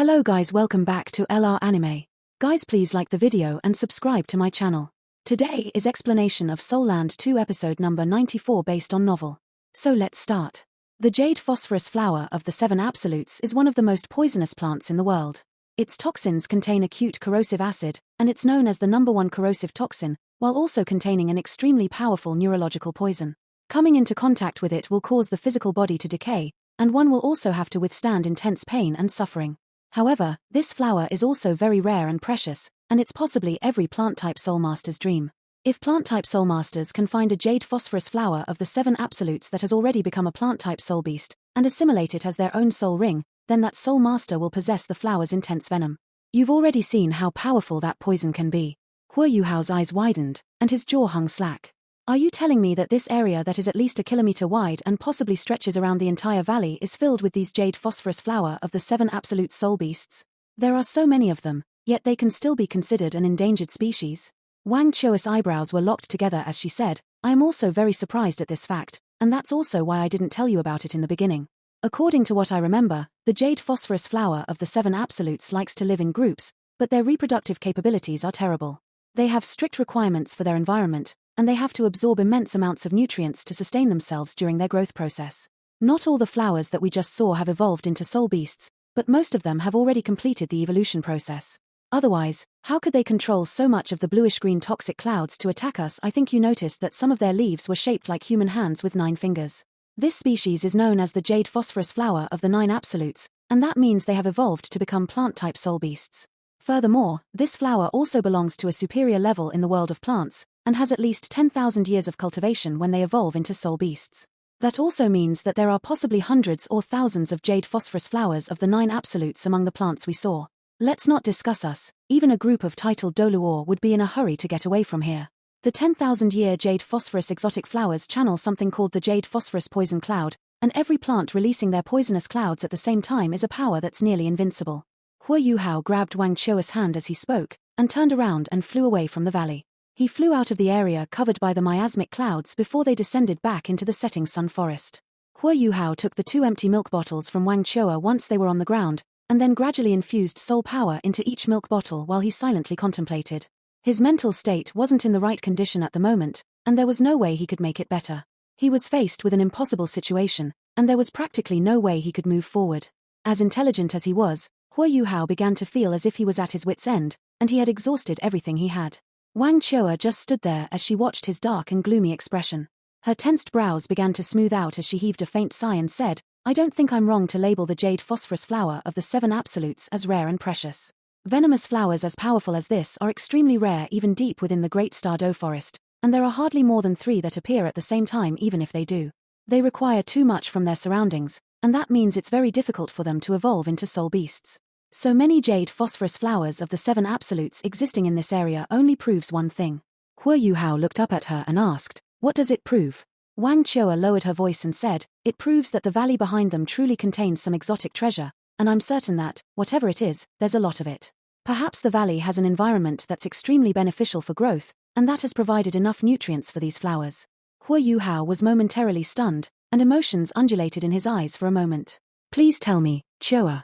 Hello guys, welcome back to LR Anime. Guys, please like the video and subscribe to my channel. Today is explanation of Soul Land 2 episode number 94 based on novel. So let's start. The jade phosphorus flower of the 7 absolutes is one of the most poisonous plants in the world. Its toxins contain acute corrosive acid, and it's known as the #1 corrosive toxin, while also containing an extremely powerful neurological poison. Coming into contact with it will cause the physical body to decay, and one will also have to withstand intense pain and suffering. However, this flower is also very rare and precious, and it's possibly every plant-type soulmaster's dream. If plant-type soulmasters can find a jade phosphorus flower of the 7 absolutes that has already become a plant-type soul beast, and assimilate it as their own soul ring, then that soulmaster will possess the flower's intense venom. You've already seen how powerful that poison can be. Huo Yuhao's eyes widened, and his jaw hung slack. Are you telling me that this area that is at least a kilometer wide and possibly stretches around the entire valley is filled with these jade phosphorus flower of the 7 absolute soul beasts? There are so many of them, yet they can still be considered an endangered species? Wang Chua's eyebrows were locked together as she said, I am also very surprised at this fact, and that's also why I didn't tell you about it in the beginning. According to what I remember, the jade phosphorus flower of the 7 absolutes likes to live in groups, but their reproductive capabilities are terrible. They have strict requirements for their environment, and they have to absorb immense amounts of nutrients to sustain themselves during their growth process. Not all the flowers that we just saw have evolved into soul beasts, but most of them have already completed the evolution process. Otherwise, how could they control so much of the bluish-green toxic clouds to attack us? I think you noticed that some of their leaves were shaped like human hands with 9 fingers. This species is known as the jade phosphorus flower of the 9 absolutes, and that means they have evolved to become plant-type soul beasts. Furthermore, this flower also belongs to a superior level in the world of plants, and has at least 10,000 years of cultivation when they evolve into soul beasts. That also means that there are possibly hundreds or thousands of jade phosphorus flowers of the 9 absolutes among the plants we saw. Let's not discuss us, even a group of titled Doluor would be in a hurry to get away from here. The 10,000-year jade phosphorus exotic flowers channel something called the jade phosphorus poison cloud, and every plant releasing their poisonous clouds at the same time is a power that's nearly invincible. Huo Yuhao grabbed Wang Chua's hand as he spoke, and turned around and flew away from the valley. He flew out of the area covered by the miasmic clouds before they descended back into the setting sun forest. Huo Yuhao took the 2 empty milk bottles from Wang Chua once they were on the ground, and then gradually infused soul power into each milk bottle while he silently contemplated. His mental state wasn't in the right condition at the moment, and there was no way he could make it better. He was faced with an impossible situation, and there was practically no way he could move forward. As intelligent as he was, Huo Yuhao began to feel as if he was at his wit's end, and he had exhausted everything he had. Wang Chua just stood there as she watched his dark and gloomy expression. Her tensed brows began to smooth out as she heaved a faint sigh and said, I don't think I'm wrong to label the jade phosphorus flower of the 7 absolutes as rare and precious. Venomous flowers as powerful as this are extremely rare even deep within the Great Stardow Forest, and there are hardly more than 3 that appear at the same time even if they do. They require too much from their surroundings, and that means it's very difficult for them to evolve into soul beasts. So many jade phosphorus flowers of the 7 absolutes existing in this area only proves one thing. Huo Yuhao looked up at her and asked, what does it prove? Wang Chua lowered her voice and said, it proves that the valley behind them truly contains some exotic treasure, and I'm certain that, whatever it is, there's a lot of it. Perhaps the valley has an environment that's extremely beneficial for growth, and that has provided enough nutrients for these flowers. Huo Yuhao was momentarily stunned, and emotions undulated in his eyes for a moment. Please tell me, Chua.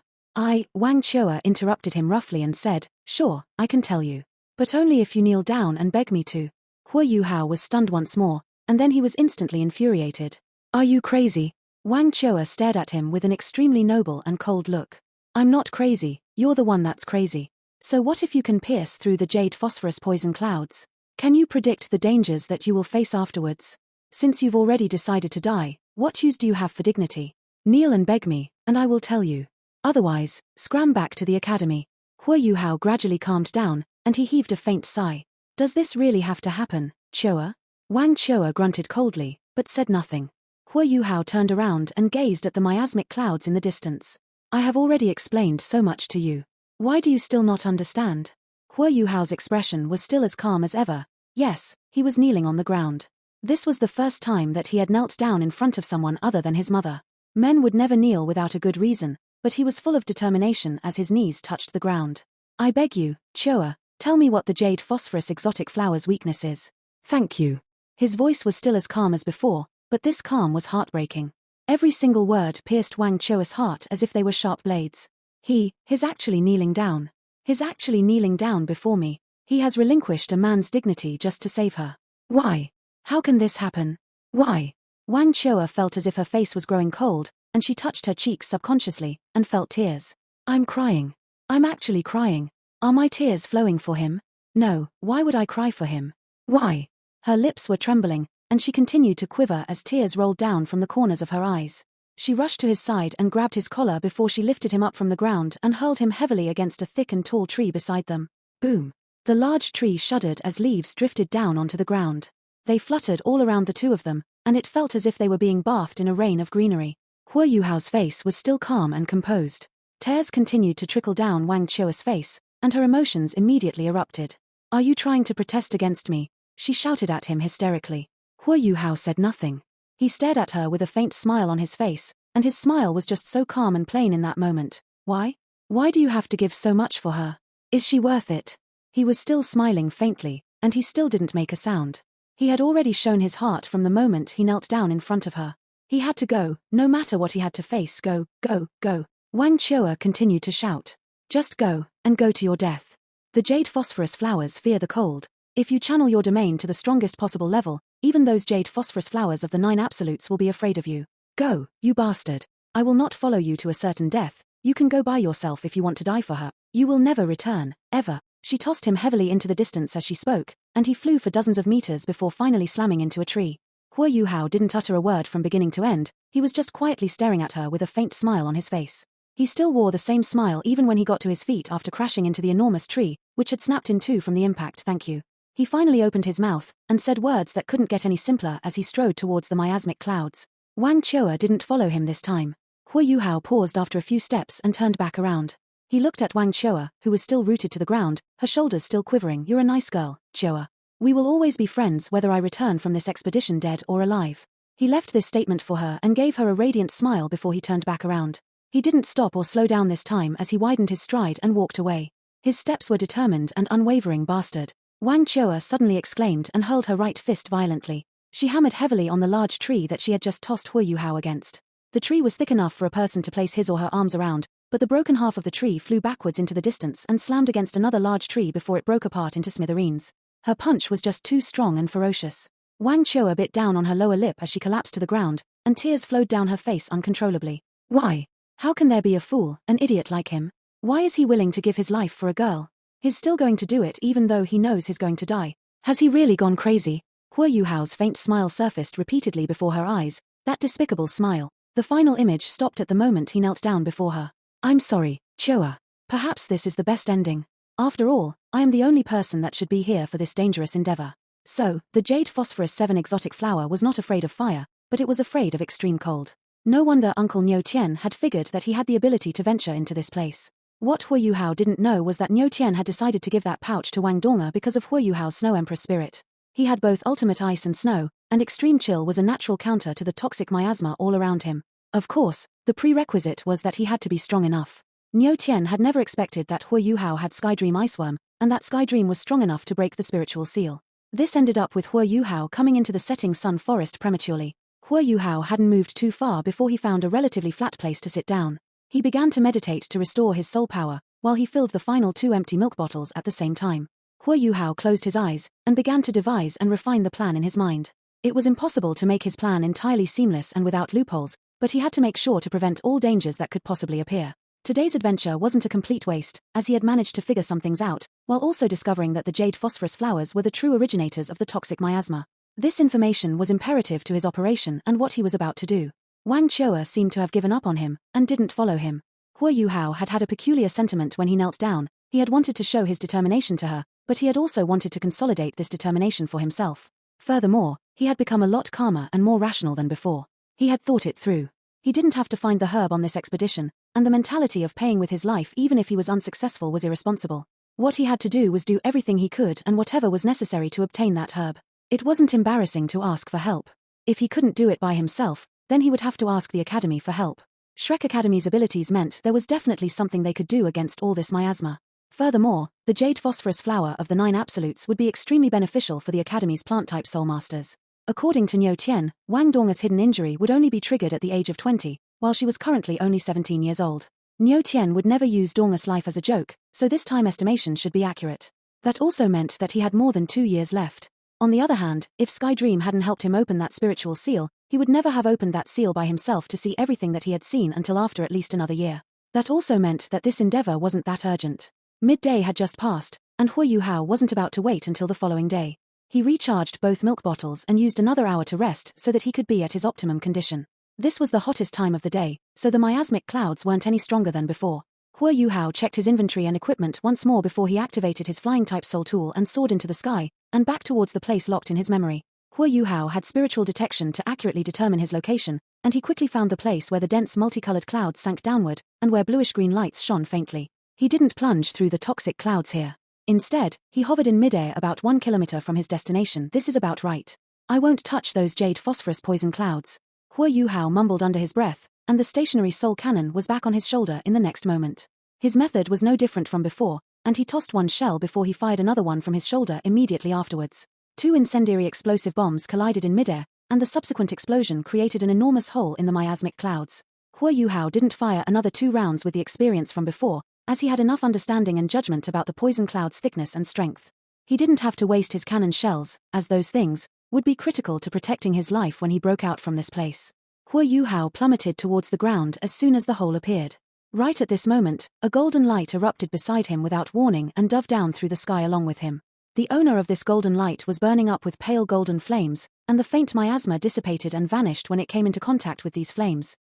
Wang Chua interrupted him roughly and said, sure, I can tell you. But only if you kneel down and beg me to. Huo Yuhao was stunned once more, and then he was instantly infuriated. Are you crazy? Wang Chua stared at him with an extremely noble and cold look. I'm not crazy, you're the one that's crazy. So what if you can pierce through the jade phosphorus poison clouds? Can you predict the dangers that you will face afterwards? Since you've already decided to die, what use do you have for dignity? Kneel and beg me, and I will tell you. Otherwise, scram back to the academy. Huo Yuhao gradually calmed down, and he heaved a faint sigh. Does this really have to happen, Chua? Wang Chua grunted coldly, but said nothing. Huo Yuhao turned around and gazed at the miasmic clouds in the distance. I have already explained so much to you. Why do you still not understand? Huo Yuhao's expression was still as calm as ever. Yes, he was kneeling on the ground. This was the first time that he had knelt down in front of someone other than his mother. Men would never kneel without a good reason, but he was full of determination as his knees touched the ground. I beg you, Chua, tell me what the jade phosphorus exotic flower's weakness is. Thank you. His voice was still as calm as before, but this calm was heartbreaking. Every single word pierced Wang Chua's heart as if they were sharp blades. He's actually kneeling down. He's actually kneeling down before me. He has relinquished a man's dignity just to save her. Why? How can this happen? Why? Wang Chua felt as if her face was growing cold, and she touched her cheeks subconsciously, and felt tears. I'm crying. I'm actually crying. Are my tears flowing for him? No, why would I cry for him? Why? Her lips were trembling, and she continued to quiver as tears rolled down from the corners of her eyes. She rushed to his side and grabbed his collar before she lifted him up from the ground and hurled him heavily against a thick and tall tree beside them. Boom! The large tree shuddered as leaves drifted down onto the ground. They fluttered all around the two of them, and it felt as if they were being bathed in a rain of greenery. Hua Yuhao's face was still calm and composed. Tears continued to trickle down Wang Chua's face, and her emotions immediately erupted. Are you trying to protest against me? She shouted at him hysterically. Hua Yuhao said nothing. He stared at her with a faint smile on his face, and his smile was just so calm and plain in that moment. Why? Why do you have to give so much for her? Is she worth it? He was still smiling faintly, and he still didn't make a sound. He had already shown his heart from the moment he knelt down in front of her. He had to go, no matter what he had to face. Go, go, go. Wang Chua continued to shout. Just go, and go to your death. The jade phosphorus flowers fear the cold. If you channel your domain to the strongest possible level, even those jade phosphorus flowers of the 9 absolutes will be afraid of you. Go, you bastard. I will not follow you to a certain death. You can go by yourself if you want to die for her. You will never return, ever. She tossed him heavily into the distance as she spoke, and he flew for dozens of meters before finally slamming into a tree. Hua Yuhao didn't utter a word from beginning to end. He was just quietly staring at her with a faint smile on his face. He still wore the same smile even when he got to his feet after crashing into the enormous tree, which had snapped in two from the impact. Thank you. He finally opened his mouth, and said words that couldn't get any simpler as he strode towards the miasmic clouds. Wang Chua didn't follow him this time. Hua Yuhao paused after a few steps and turned back around. He looked at Wang Chua, who was still rooted to the ground, her shoulders still quivering. You're a nice girl, Chua. We will always be friends whether I return from this expedition dead or alive. He left this statement for her and gave her a radiant smile before he turned back around. He didn't stop or slow down this time as he widened his stride and walked away. His steps were determined and unwavering. Bastard. Wang Chua suddenly exclaimed and hurled her right fist violently. She hammered heavily on the large tree that she had just tossed Hua Yuhao against. The tree was thick enough for a person to place his or her arms around, but the broken half of the tree flew backwards into the distance and slammed against another large tree before it broke apart into smithereens. Her punch was just too strong and ferocious. Wang Chua bit down on her lower lip as she collapsed to the ground, and tears flowed down her face uncontrollably. Why? How can there be a fool, an idiot like him? Why is he willing to give his life for a girl? He's still going to do it even though he knows he's going to die. Has he really gone crazy? Hua Yuhao's faint smile surfaced repeatedly before her eyes, that despicable smile. The final image stopped at the moment he knelt down before her. I'm sorry, Chua. Perhaps this is the best ending. After all, I am the only person that should be here for this dangerous endeavor. So, the jade phosphorus 7 exotic flower was not afraid of fire, but it was afraid of extreme cold. No wonder Uncle Niu Tian had figured that he had the ability to venture into this place. What Hua Yuhao didn't know was that Niu Tian had decided to give that pouch to Wang Donga because of Hua Yuhao's Snow Emperor spirit. He had both ultimate ice and snow, and extreme chill was a natural counter to the toxic miasma all around him. Of course, the prerequisite was that he had to be strong enough. Niu Tian had never expected that Hua Yuhao had Skydream Iceworm, and that Skydream was strong enough to break the spiritual seal. This ended up with Hua Yuhao coming into the setting sun forest prematurely. Hua Yuhao hadn't moved too far before he found a relatively flat place to sit down. He began to meditate to restore his soul power, while he filled the final 2 empty milk bottles at the same time. Hua Yuhao closed his eyes, and began to devise and refine the plan in his mind. It was impossible to make his plan entirely seamless and without loopholes, but he had to make sure to prevent all dangers that could possibly appear. Today's adventure wasn't a complete waste, as he had managed to figure some things out, while also discovering that the jade phosphorus flowers were the true originators of the toxic miasma. This information was imperative to his operation and what he was about to do. Wang Chua seemed to have given up on him, and didn't follow him. Hua Yuhao had had a peculiar sentiment when he knelt down. He had wanted to show his determination to her, but he had also wanted to consolidate this determination for himself. Furthermore, he had become a lot calmer and more rational than before. He had thought it through. He didn't have to find the herb on this expedition, and the mentality of paying with his life even if he was unsuccessful was irresponsible. What he had to do was do everything he could and whatever was necessary to obtain that herb. It wasn't embarrassing to ask for help. If he couldn't do it by himself, then he would have to ask the Academy for help. Shrek Academy's abilities meant there was definitely something they could do against all this miasma. Furthermore, the jade phosphorus flower of the 9 absolutes would be extremely beneficial for the Academy's plant-type soul masters. According to Niu Tian, Wang Donga's hidden injury would only be triggered at the age of 20, while she was currently only 17 years old. Niu Tian would never use Dorngus life as a joke, so this time estimation should be accurate. That also meant that he had more than 2 years left. On the other hand, if Sky Dream hadn't helped him open that spiritual seal, he would never have opened that seal by himself to see everything that he had seen until after at least another year. That also meant that this endeavor wasn't that urgent. Midday had just passed, and Hui Yuhao wasn't about to wait until the following day. He recharged both milk bottles and used another hour to rest so that he could be at his optimum condition. This was the hottest time of the day, so the miasmic clouds weren't any stronger than before. Hui Yuhao checked his inventory and equipment once more before he activated his flying-type soul tool and soared into the sky, and back towards the place locked in his memory. Hui Yuhao had spiritual detection to accurately determine his location, and he quickly found the place where the dense multicolored clouds sank downward, and where bluish-green lights shone faintly. He didn't plunge through the toxic clouds here. Instead, he hovered in midair about 1 kilometer from his destination. This is about right. I won't touch those jade phosphorus poison clouds. Hui Yuhao mumbled under his breath, and the stationary soul cannon was back on his shoulder in the next moment. His method was no different from before, and he tossed one shell before he fired another one from his shoulder immediately afterwards. 2 incendiary explosive bombs collided in midair, and the subsequent explosion created an enormous hole in the miasmic clouds. Hui Yuhao didn't fire another 2 rounds with the experience from before, as he had enough understanding and judgment about the poison cloud's thickness and strength. He didn't have to waste his cannon shells, as those things would be critical to protecting his life when he broke out from this place. Hui Yuhao plummeted towards the ground as soon as the hole appeared. Right at this moment, a golden light erupted beside him without warning and dove down through the sky along with him. The owner of this golden light was burning up with pale golden flames, and the faint miasma dissipated and vanished when it came into contact with these flames.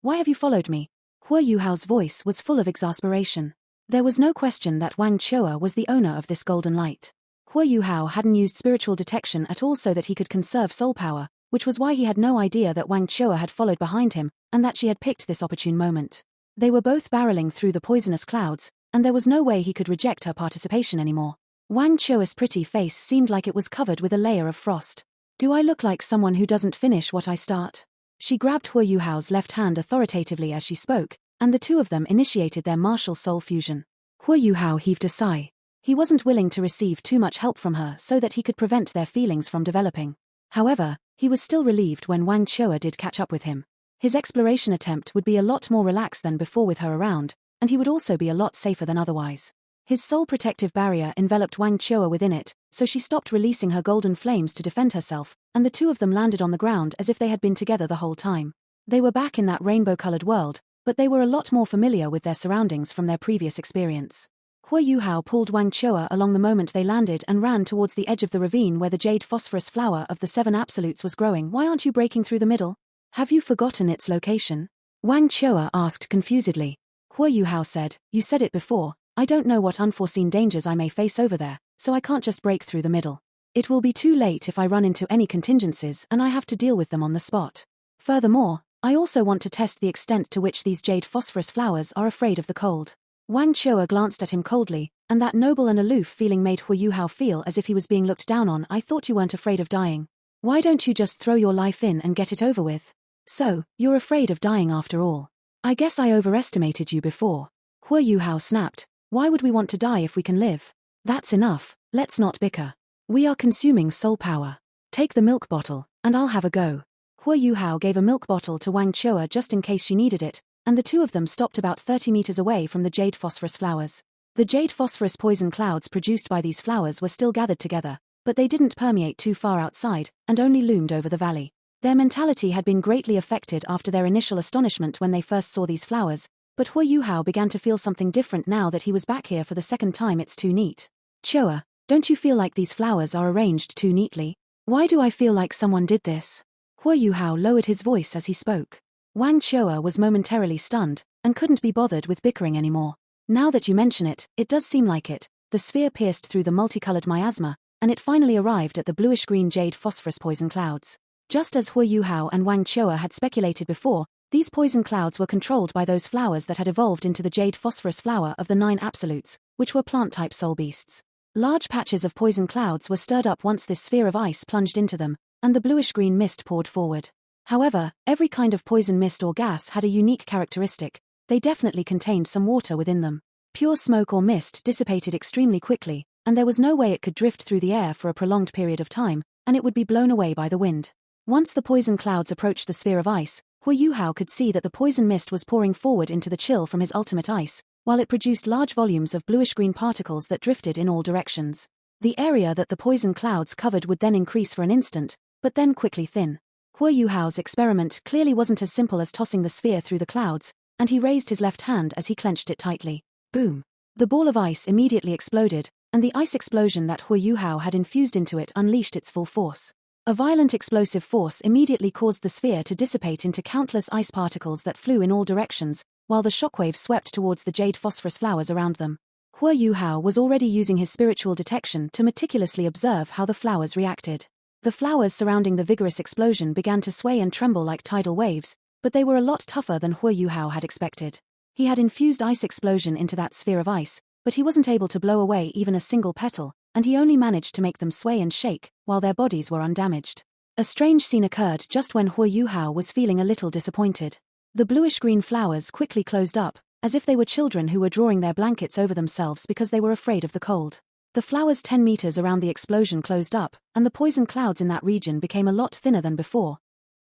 Why have you followed me? Hui Yuhao's voice was full of exasperation. There was no question that Wang Chua was the owner of this golden light. Hui Yuhao hadn't used spiritual detection at all so that he could conserve soul power, which was why he had no idea that Wang Chua had followed behind him, and that she had picked this opportune moment. They were both barreling through the poisonous clouds, and there was no way he could reject her participation anymore. Wang Chua's pretty face seemed like it was covered with a layer of frost. Do I look like someone who doesn't finish what I start? She grabbed Hui Yuhao's left hand authoritatively as she spoke, and the two of them initiated their martial soul fusion. Hui Yuhao heaved a sigh. He wasn't willing to receive too much help from her so that he could prevent their feelings from developing. However, he was still relieved when Wang Chua did catch up with him. His exploration attempt would be a lot more relaxed than before with her around, and he would also be a lot safer than otherwise. His soul protective barrier enveloped Wang Chua within it, so she stopped releasing her golden flames to defend herself, and the two of them landed on the ground as if they had been together the whole time. They were back in that rainbow-colored world, but they were a lot more familiar with their surroundings from their previous experience. Hui Yuhao pulled Wang Chua along the moment they landed and ran towards the edge of the ravine where the jade phosphorus flower of the 7 absolutes was growing. Why aren't you breaking through the middle? Have you forgotten its location? Wang Chua asked confusedly. Hui Yuhao said, you said it before, I don't know what unforeseen dangers I may face over there, so I can't just break through the middle. It will be too late if I run into any contingencies and I have to deal with them on the spot. Furthermore, I also want to test the extent to which these jade phosphorus flowers are afraid of the cold. Wang Chua glanced at him coldly, and that noble and aloof feeling made Hui Yuhao feel as if he was being looked down on. I thought you weren't afraid of dying. Why don't you just throw your life in and get it over with? So, you're afraid of dying after all. I guess I overestimated you before. Hui Yuhao snapped. Why would we want to die if we can live? That's enough, let's not bicker. We are consuming soul power. Take the milk bottle, and I'll have a go. Hui Yuhao gave a milk bottle to Wang Chua just in case she needed it, and the two of them stopped about 30 meters away from the jade phosphorus flowers. The jade phosphorus poison clouds produced by these flowers were still gathered together, but they didn't permeate too far outside, and only loomed over the valley. Their mentality had been greatly affected after their initial astonishment when they first saw these flowers, but Hui Yuhao began to feel something different now that he was back here for the second time. It's too neat. Chua, don't you feel like these flowers are arranged too neatly? Why do I feel like someone did this? Hui Yuhao lowered his voice as he spoke. Wang Chua was momentarily stunned, and couldn't be bothered with bickering anymore. Now that you mention it, it does seem like it. The sphere pierced through the multicolored miasma, and it finally arrived at the bluish-green jade phosphorus poison clouds. Just as Hui Yuhao and Wang Chua had speculated before, these poison clouds were controlled by those flowers that had evolved into the jade phosphorus flower of the 9 absolutes, which were plant-type soul beasts. Large patches of poison clouds were stirred up once this sphere of ice plunged into them, and the bluish-green mist poured forward. However, every kind of poison mist or gas had a unique characteristic. They definitely contained some water within them. Pure smoke or mist dissipated extremely quickly, and there was no way it could drift through the air for a prolonged period of time, and it would be blown away by the wind. Once the poison clouds approached the sphere of ice, Hu Yuhao could see that the poison mist was pouring forward into the chill from his ultimate ice, while it produced large volumes of bluish-green particles that drifted in all directions. The area that the poison clouds covered would then increase for an instant, but then quickly thin. Hu Yuhao's experiment clearly wasn't as simple as tossing the sphere through the clouds, and he raised his left hand as he clenched it tightly. Boom! The ball of ice immediately exploded, and the ice explosion that Hu Yuhao had infused into it unleashed its full force. A violent explosive force immediately caused the sphere to dissipate into countless ice particles that flew in all directions, while the shockwaves swept towards the jade phosphorus flowers around them. Hu Yuhao was already using his spiritual detection to meticulously observe how the flowers reacted. The flowers surrounding the vigorous explosion began to sway and tremble like tidal waves, but they were a lot tougher than Hu Yuhao had expected. He had infused ice explosion into that sphere of ice, but he wasn't able to blow away even a single petal, and he only managed to make them sway and shake, while their bodies were undamaged. A strange scene occurred just when Hu Yuhao was feeling a little disappointed. The bluish-green flowers quickly closed up, as if they were children who were drawing their blankets over themselves because they were afraid of the cold. The flowers 10 meters around the explosion closed up, and the poison clouds in that region became a lot thinner than before.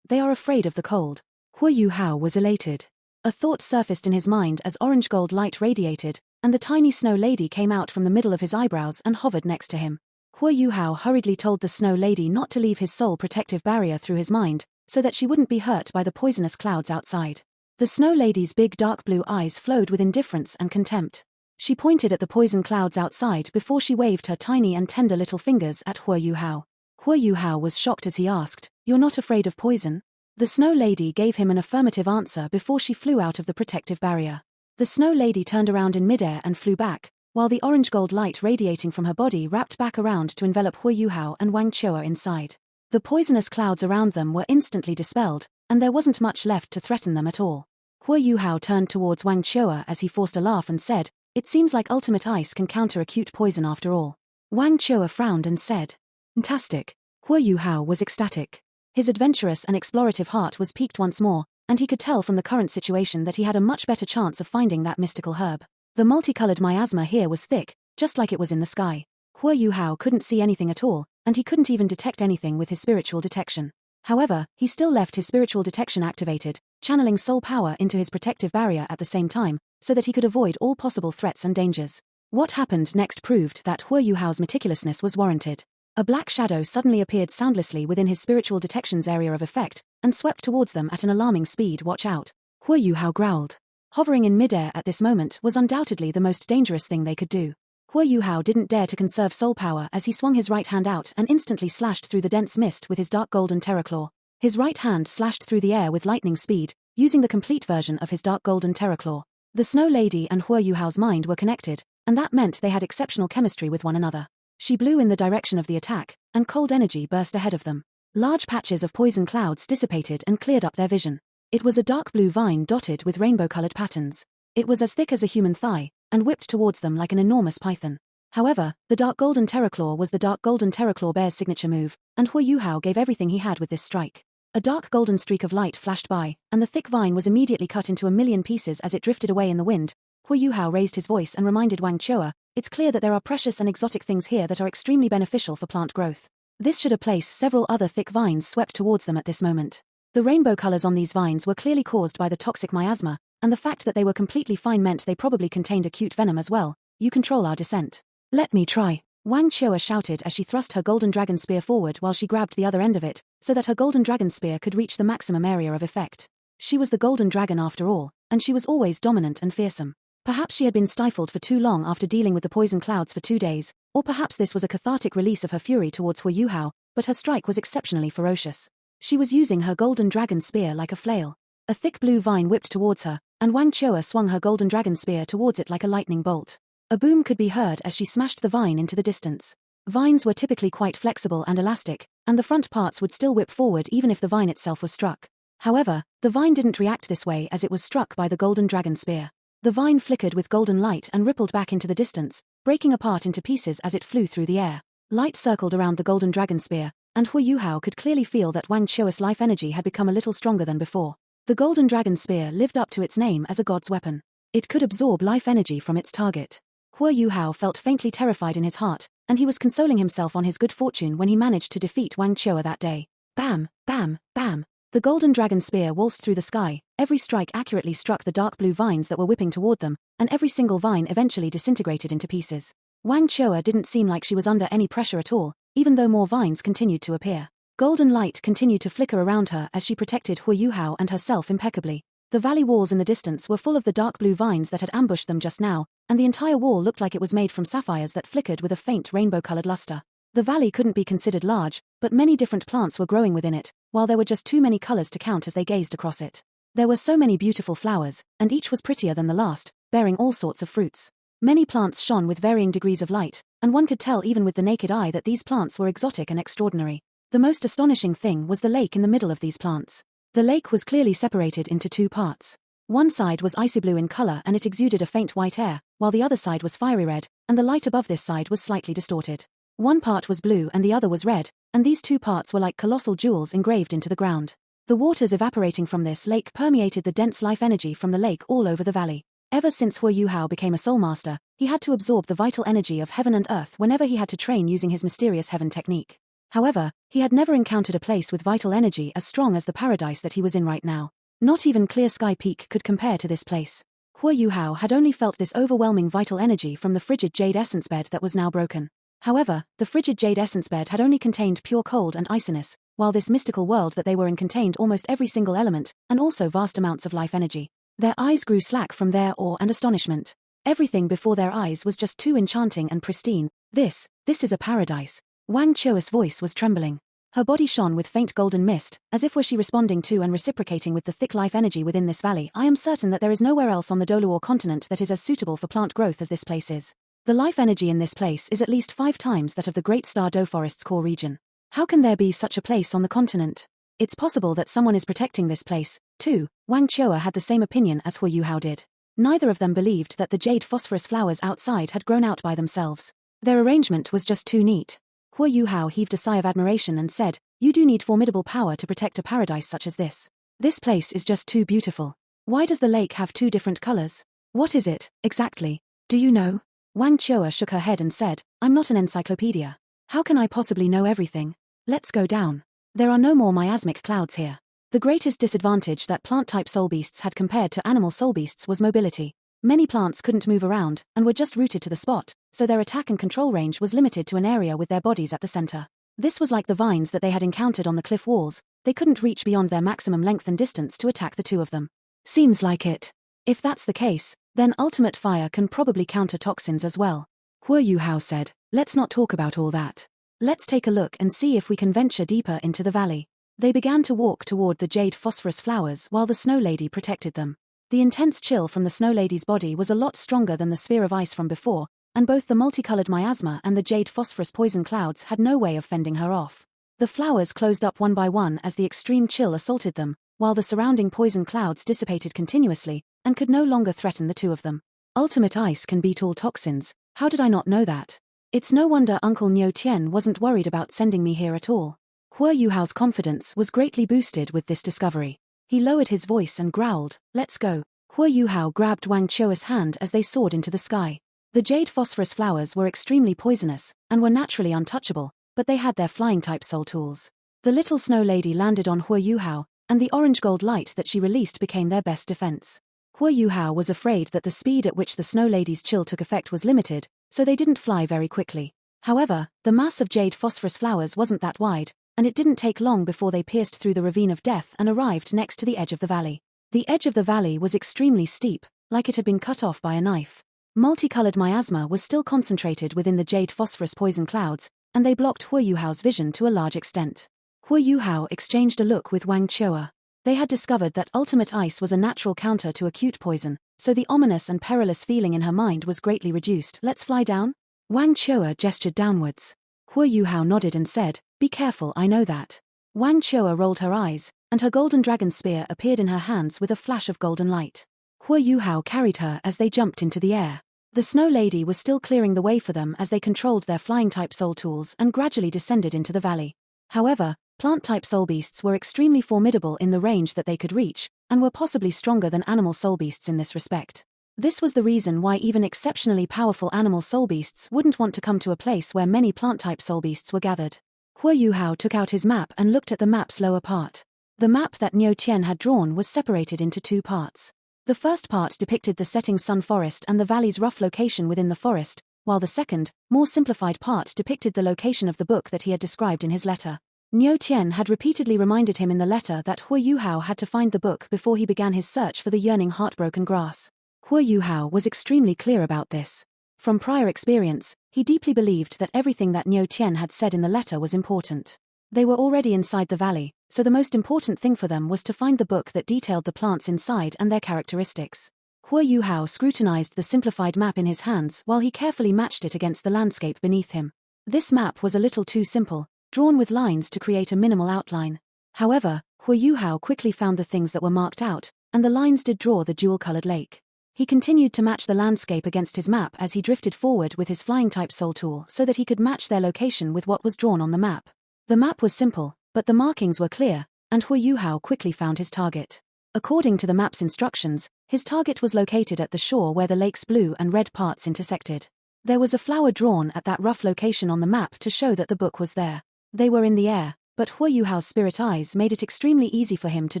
They are afraid of the cold. Hu Yuhao was elated. A thought surfaced in his mind as orange-gold light radiated, and the tiny snow lady came out from the middle of his eyebrows and hovered next to him. Hu Yuhao hurriedly told the snow lady not to leave his soul protective barrier through his mind, so that she wouldn't be hurt by the poisonous clouds outside. The snow lady's big dark blue eyes flowed with indifference and contempt. She pointed at the poison clouds outside before she waved her tiny and tender little fingers at Hu Yuhao. Hu Yuhao was shocked as he asked, "You're not afraid of poison?" The snow lady gave him an affirmative answer before she flew out of the protective barrier. The snow lady turned around in midair and flew back, while the orange-gold light radiating from her body wrapped back around to envelop Hu Yuhao and Wang Chua inside. The poisonous clouds around them were instantly dispelled, and there wasn't much left to threaten them at all. Hu Yuhao turned towards Wang Chua as he forced a laugh and said, "It seems like ultimate ice can counter acute poison after all." Wang Chua frowned and said, "Fantastic." Hu Yuhao was ecstatic. His adventurous and explorative heart was piqued once more, and he could tell from the current situation that he had a much better chance of finding that mystical herb. The multicolored miasma here was thick, just like it was in the sky. Hu Yuhao couldn't see anything at all, and he couldn't even detect anything with his spiritual detection. However, he still left his spiritual detection activated, channeling soul power into his protective barrier at the same time, so that he could avoid all possible threats and dangers. What happened next proved that Hu Yuhao's meticulousness was warranted. A black shadow suddenly appeared soundlessly within his spiritual detection's area of effect, and swept towards them at an alarming speed. "Watch out!" Hu Yuhao growled. Hovering in midair at this moment was undoubtedly the most dangerous thing they could do. Hu Yuhao didn't dare to conserve soul power as he swung his right hand out and instantly slashed through the dense mist with his dark golden terraclaw. His right hand slashed through the air with lightning speed, using the complete version of his dark golden terraclaw. The snow lady and Hu Yuhao's mind were connected, and that meant they had exceptional chemistry with one another. She blew in the direction of the attack, and cold energy burst ahead of them. Large patches of poison clouds dissipated and cleared up their vision. It was a dark blue vine dotted with rainbow-colored patterns. It was as thick as a human thigh, and whipped towards them like an enormous python. However, the dark golden terraclaw was the dark golden terraclaw bear's signature move, and Hu Yuhao gave everything he had with this strike. A dark golden streak of light flashed by, and the thick vine was immediately cut into a million pieces as it drifted away in the wind. Hu Yuhao raised his voice and reminded Wang Chua, "It's clear that there are precious and exotic things here that are extremely beneficial for plant growth." This should place several other thick vines swept towards them at this moment. The rainbow colors on these vines were clearly caused by the toxic miasma, and the fact that they were completely fine meant they probably contained acute venom as well. "You control our descent." "Let me try," Wang Chua shouted as she thrust her golden dragon spear forward while she grabbed the other end of it, so that her golden dragon spear could reach the maximum area of effect. She was the golden dragon after all, and she was always dominant and fearsome. Perhaps she had been stifled for too long after dealing with the poison clouds for 2 days, or perhaps this was a cathartic release of her fury towards Hu Yuhao, but her strike was exceptionally ferocious. She was using her golden dragon spear like a flail. A thick blue vine whipped towards her, and Wang Chua swung her golden dragon spear towards it like a lightning bolt. A boom could be heard as she smashed the vine into the distance. Vines were typically quite flexible and elastic, and the front parts would still whip forward even if the vine itself was struck. However, the vine didn't react this way as it was struck by the golden dragon spear. The vine flickered with golden light and rippled back into the distance, breaking apart into pieces as it flew through the air. Light circled around the golden dragon spear, and Hu Yuhao could clearly feel that Wang Chua's life energy had become a little stronger than before. The golden dragon spear lived up to its name as a god's weapon. It could absorb life energy from its target. Hu Yuhao felt faintly terrified in his heart, and he was consoling himself on his good fortune when he managed to defeat Wang Chua that day. Bam, bam, bam. The golden dragon spear waltzed through the sky, every strike accurately struck the dark blue vines that were whipping toward them, and every single vine eventually disintegrated into pieces. Wang Chua didn't seem like she was under any pressure at all, even though more vines continued to appear. Golden light continued to flicker around her as she protected Hu Yuhao and herself impeccably. The valley walls in the distance were full of the dark blue vines that had ambushed them just now, and the entire wall looked like it was made from sapphires that flickered with a faint rainbow-colored luster. The valley couldn't be considered large, but many different plants were growing within it, while there were just too many colors to count as they gazed across it. There were so many beautiful flowers, and each was prettier than the last, bearing all sorts of fruits. Many plants shone with varying degrees of light, and one could tell even with the naked eye that these plants were exotic and extraordinary. The most astonishing thing was the lake in the middle of these plants. The lake was clearly separated into two parts. One side was icy blue in color and it exuded a faint white air, while the other side was fiery red, and the light above this side was slightly distorted. One part was blue and the other was red, and these two parts were like colossal jewels engraved into the ground. The waters evaporating from this lake permeated the dense life energy from the lake all over the valley. Ever since Hu Yuhao became a soul master, he had to absorb the vital energy of heaven and earth whenever he had to train using his mysterious heaven technique. However, he had never encountered a place with vital energy as strong as the paradise that he was in right now. Not even Clear Sky Peak could compare to this place. Hu Yuhao had only felt this overwhelming vital energy from the frigid jade essence bed that was now broken. However, the frigid jade essence bed had only contained pure cold and iciness, while this mystical world that they were in contained almost every single element, and also vast amounts of life energy. Their eyes grew slack from their awe and astonishment. Everything before their eyes was just too enchanting and pristine. This is a paradise. Wang Chua's voice was trembling. Her body shone with faint golden mist, as if were she responding to and reciprocating with the thick life energy within this valley. I am certain that there is nowhere else on the Doluor continent that is as suitable for plant growth as this place is. The life energy in this place is at least 5 times that of the Great Star Do Forest's core region. How can there be such a place on the continent? It's possible that someone is protecting this place, too. Wang Chua had the same opinion as Hu Yuhao did. Neither of them believed that the jade phosphorus flowers outside had grown out by themselves. Their arrangement was just too neat. Hu Yuhao heaved a sigh of admiration and said, "You do need formidable power to protect a paradise such as this. This place is just too beautiful. Why does the lake have 2 different colors? What is it, exactly? Do you know?" Wang Chua shook her head and said, "I'm not an encyclopedia. How can I possibly know everything? Let's go down. There are no more miasmic clouds here." The greatest disadvantage that plant-type soul beasts had compared to animal soul beasts was mobility. Many plants couldn't move around, and were just rooted to the spot, so their attack and control range was limited to an area with their bodies at the center. This was like the vines that they had encountered on the cliff walls. They couldn't reach beyond their maximum length and distance to attack the 2 of them. Seems like it. If that's the case, then ultimate fire can probably counter toxins as well. Hu Yuhao said, "Let's not talk about all that. Let's take a look and see if we can venture deeper into the valley." They began to walk toward the jade phosphorus flowers while the snow lady protected them. The intense chill from the snow lady's body was a lot stronger than the sphere of ice from before, and both the multicolored miasma and the jade phosphorus poison clouds had no way of fending her off. The flowers closed up one by one as the extreme chill assaulted them, while the surrounding poison clouds dissipated continuously, and could no longer threaten the 2 of them. Ultimate ice can beat all toxins. How did I not know that? It's no wonder Uncle Niu Tian wasn't worried about sending me here at all. Hu Yuhao's confidence was greatly boosted with this discovery. He lowered his voice and growled, "Let's go." Hu Yuhao grabbed Wang Chua's hand as they soared into the sky. The jade phosphorus flowers were extremely poisonous, and were naturally untouchable, but they had their flying-type soul tools. The little snow lady landed on Hu Yuhao, and the orange-gold light that she released became their best defense. Hu Yuhao was afraid that the speed at which the snow lady's chill took effect was limited, so they didn't fly very quickly. However, the mass of jade phosphorus flowers wasn't that wide, and it didn't take long before they pierced through the ravine of death and arrived next to the edge of the valley. The edge of the valley was extremely steep, like it had been cut off by a knife. Multicolored miasma was still concentrated within the jade phosphorus poison clouds, and they blocked Hu Yuhao's vision to a large extent. Hu Yuhao exchanged a look with Wang Chua. They had discovered that ultimate ice was a natural counter to acute poison, so the ominous and perilous feeling in her mind was greatly reduced. "Let's fly down?" Wang Chua gestured downwards. Hu Yuhao nodded and said, "Be careful, I know that." Wang Chua rolled her eyes, and her golden dragon spear appeared in her hands with a flash of golden light. Hu Yuhao carried her as they jumped into the air. The snow lady was still clearing the way for them as they controlled their flying-type soul tools and gradually descended into the valley. However, plant-type soul beasts were extremely formidable in the range that they could reach, and were possibly stronger than animal soul beasts in this respect. This was the reason why even exceptionally powerful animal soul beasts wouldn't want to come to a place where many plant-type soul beasts were gathered. Hu Yuhao took out his map and looked at the map's lower part. The map that Niu Tian had drawn was separated into two parts. The first part depicted the setting sun forest and the valley's rough location within the forest, while the second, more simplified part depicted the location of the book that he had described in his letter. Niu Tian had repeatedly reminded him in the letter that Hu Yuhao had to find the book before he began his search for the yearning heartbroken grass. Hu Yuhao was extremely clear about this. From prior experience, he deeply believed that everything that Niu Tian had said in the letter was important. They were already inside the valley, so the most important thing for them was to find the book that detailed the plants inside and their characteristics. Hu Yuhao scrutinized the simplified map in his hands while he carefully matched it against the landscape beneath him. This map was a little too simple, drawn with lines to create a minimal outline. However, Hu Yuhao quickly found the things that were marked out, and the lines did draw the jewel-colored lake. He continued to match the landscape against his map as he drifted forward with his flying-type soul tool so that he could match their location with what was drawn on the map. The map was simple, but the markings were clear, and Hu Yuhao quickly found his target. According to the map's instructions, his target was located at the shore where the lake's blue and red parts intersected. There was a flower drawn at that rough location on the map to show that the book was there. They were in the air, but Hu Yuhao's spirit eyes made it extremely easy for him to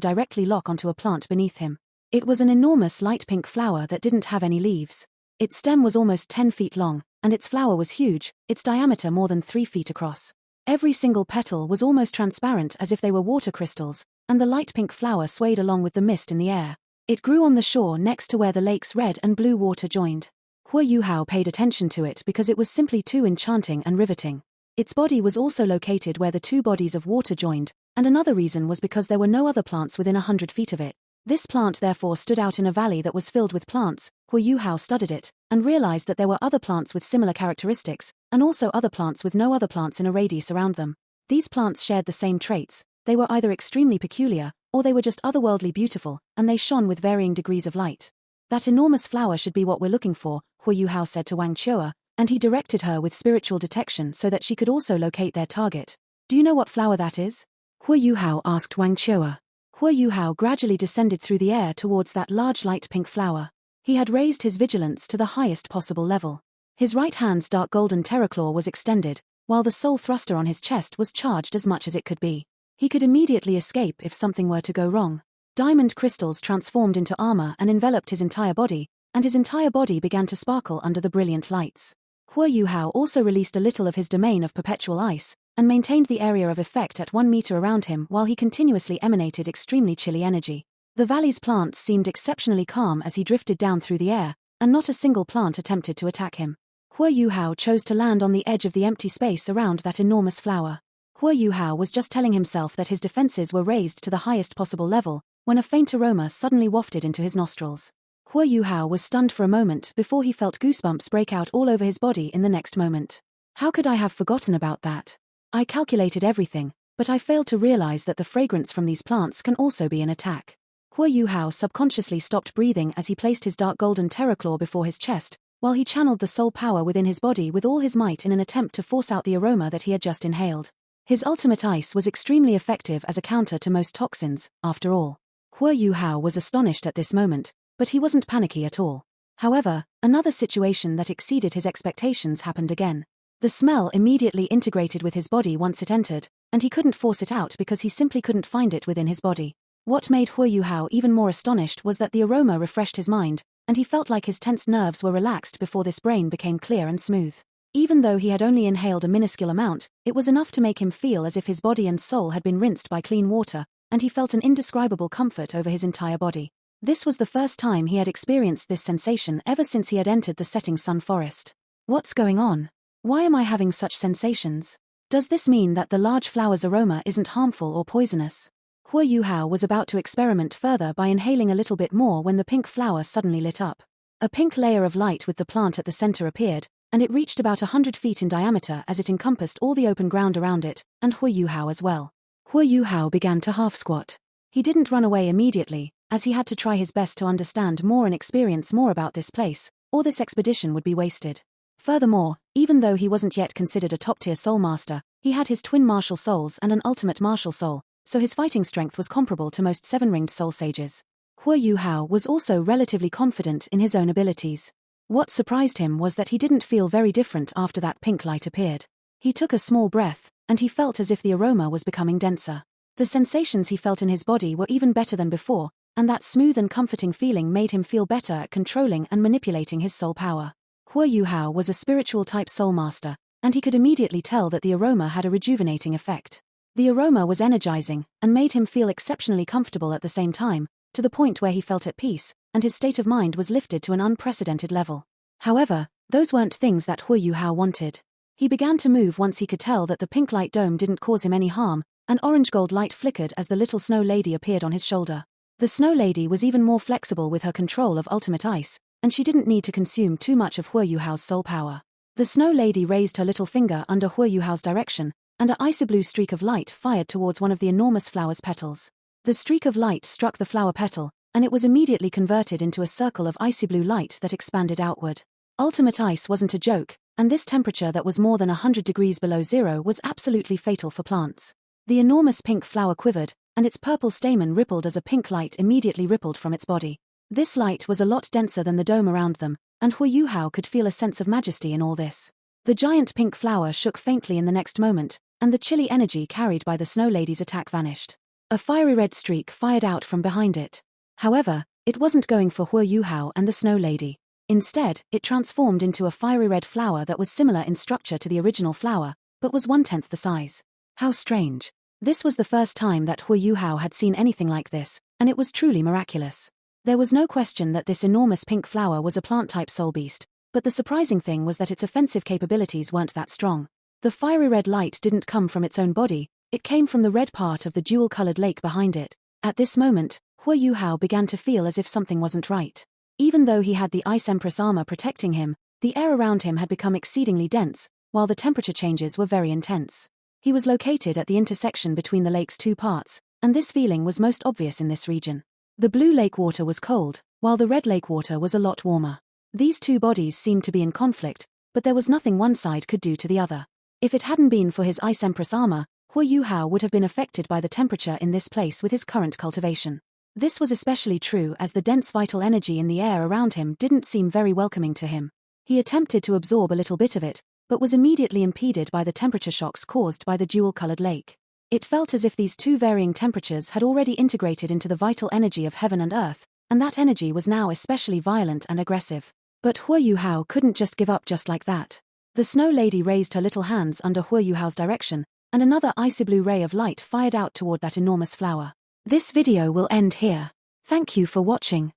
directly lock onto a plant beneath him. It was an enormous light pink flower that didn't have any leaves. Its stem was almost 10 feet long, and its flower was huge, its diameter more than 3 feet across. Every single petal was almost transparent as if they were water crystals, and the light pink flower swayed along with the mist in the air. It grew on the shore next to where the lake's red and blue water joined. Hu Yuhao paid attention to it because it was simply too enchanting and riveting. Its body was also located where the two bodies of water joined, and another reason was because there were no other plants within 100 feet of it. This plant therefore stood out in a valley that was filled with plants. Hu Yuhao studied it, and realized that there were other plants with similar characteristics, and also other plants with no other plants in a radius around them. These plants shared the same traits. They were either extremely peculiar, or they were just otherworldly beautiful, and they shone with varying degrees of light. That enormous flower should be what we're looking for, Hu Yuhao said to Wang Chua, and he directed her with spiritual detection so that she could also locate their target. Do you know what flower that is? Hu Yuhao asked Wang Chua. Hu Yuhao gradually descended through the air towards that large light pink flower. He had raised his vigilance to the highest possible level. His right hand's dark golden terraclaw was extended, while the soul thruster on his chest was charged as much as it could be. He could immediately escape if something were to go wrong. Diamond crystals transformed into armor and enveloped his entire body, and his entire body began to sparkle under the brilliant lights. Hu Yuhao also released a little of his domain of perpetual ice, and maintained the area of effect at 1 meter around him while he continuously emanated extremely chilly energy. The valley's plants seemed exceptionally calm as he drifted down through the air, and not a single plant attempted to attack him. Hu Yuhao chose to land on the edge of the empty space around that enormous flower. Hu Yuhao was just telling himself that his defenses were raised to the highest possible level, when a faint aroma suddenly wafted into his nostrils. Hu Yuhao was stunned for a moment before he felt goosebumps break out all over his body in the next moment. How could I have forgotten about that? I calculated everything, but I failed to realize that the fragrance from these plants can also be an attack. Hu Yuhao subconsciously stopped breathing as he placed his dark golden terraclaw before his chest, while he channeled the soul power within his body with all his might in an attempt to force out the aroma that he had just inhaled. His ultimate ice was extremely effective as a counter to most toxins, after all. Hu Yuhao was astonished at this moment, but he wasn't panicky at all. However, another situation that exceeded his expectations happened again. The smell immediately integrated with his body once it entered, and he couldn't force it out because he simply couldn't find it within his body. What made Hu Yuhao even more astonished was that the aroma refreshed his mind, and he felt like his tensed nerves were relaxed before this brain became clear and smooth. Even though he had only inhaled a minuscule amount, it was enough to make him feel as if his body and soul had been rinsed by clean water, and he felt an indescribable comfort over his entire body. This was the first time he had experienced this sensation ever since he had entered the setting sun forest. What's going on? Why am I having such sensations? Does this mean that the large flower's aroma isn't harmful or poisonous? Hu Yuhao was about to experiment further by inhaling a little bit more when the pink flower suddenly lit up. A pink layer of light with the plant at the center appeared, and it reached about 100 feet in diameter as it encompassed all the open ground around it, and Hu Yuhao as well. Hu Yuhao began to half-squat. He didn't run away immediately, as he had to try his best to understand more and experience more about this place, or this expedition would be wasted. Furthermore, even though he wasn't yet considered a top-tier soul master, he had his twin martial souls and an ultimate martial soul, so his fighting strength was comparable to most seven-ringed soul sages. Hu Yuhao was also relatively confident in his own abilities. What surprised him was that he didn't feel very different after that pink light appeared. He took a small breath, and he felt as if the aroma was becoming denser. The sensations he felt in his body were even better than before, and that smooth and comforting feeling made him feel better at controlling and manipulating his soul power. Hua Yuhao was a spiritual-type soul master, and he could immediately tell that the aroma had a rejuvenating effect. The aroma was energizing, and made him feel exceptionally comfortable at the same time, to the point where he felt at peace, and his state of mind was lifted to an unprecedented level. However, those weren't things that Hua Yuhao wanted. He began to move once he could tell that the pink light dome didn't cause him any harm. An orange-gold light flickered as the little snow lady appeared on his shoulder. The snow lady was even more flexible with her control of ultimate ice, and she didn't need to consume too much of Hua Yuhao's soul power. The snow lady raised her little finger under Hua Yuhao's direction, and an icy blue streak of light fired towards one of the enormous flower's petals. The streak of light struck the flower petal, and it was immediately converted into a circle of icy blue light that expanded outward. Ultimate ice wasn't a joke, and this temperature that was more than 100 degrees below zero was absolutely fatal for plants. The enormous pink flower quivered, and its purple stamen rippled as a pink light immediately rippled from its body. This light was a lot denser than the dome around them, and Hua Yuhao could feel a sense of majesty in all this. The giant pink flower shook faintly in the next moment, and the chilly energy carried by the snow lady's attack vanished. A fiery red streak fired out from behind it. However, it wasn't going for Hua Yuhao and the snow lady. Instead, it transformed into a fiery red flower that was similar in structure to the original flower, but was 1/10 the size. How strange. This was the first time that Hua Yuhao had seen anything like this, and it was truly miraculous. There was no question that this enormous pink flower was a plant-type soul beast, but the surprising thing was that its offensive capabilities weren't that strong. The fiery red light didn't come from its own body, it came from the red part of the jewel-colored lake behind it. At this moment, Hua Yuhao began to feel as if something wasn't right. Even though he had the Ice Empress armor protecting him, the air around him had become exceedingly dense, while the temperature changes were very intense. He was located at the intersection between the lake's two parts, and this feeling was most obvious in this region. The blue lake water was cold, while the red lake water was a lot warmer. These two bodies seemed to be in conflict, but there was nothing one side could do to the other. If it hadn't been for his Ice Empress armor, Hua Yuhao would have been affected by the temperature in this place with his current cultivation. This was especially true as the dense vital energy in the air around him didn't seem very welcoming to him. He attempted to absorb a little bit of it, but was immediately impeded by the temperature shocks caused by the jewel-colored lake. It felt as if these two varying temperatures had already integrated into the vital energy of heaven and earth, and that energy was now especially violent and aggressive. But Hua Yuhao couldn't just give up just like that. The snow lady raised her little hands under Hua Yuhao's direction, and another icy blue ray of light fired out toward that enormous flower. This video will end here. Thank you for watching.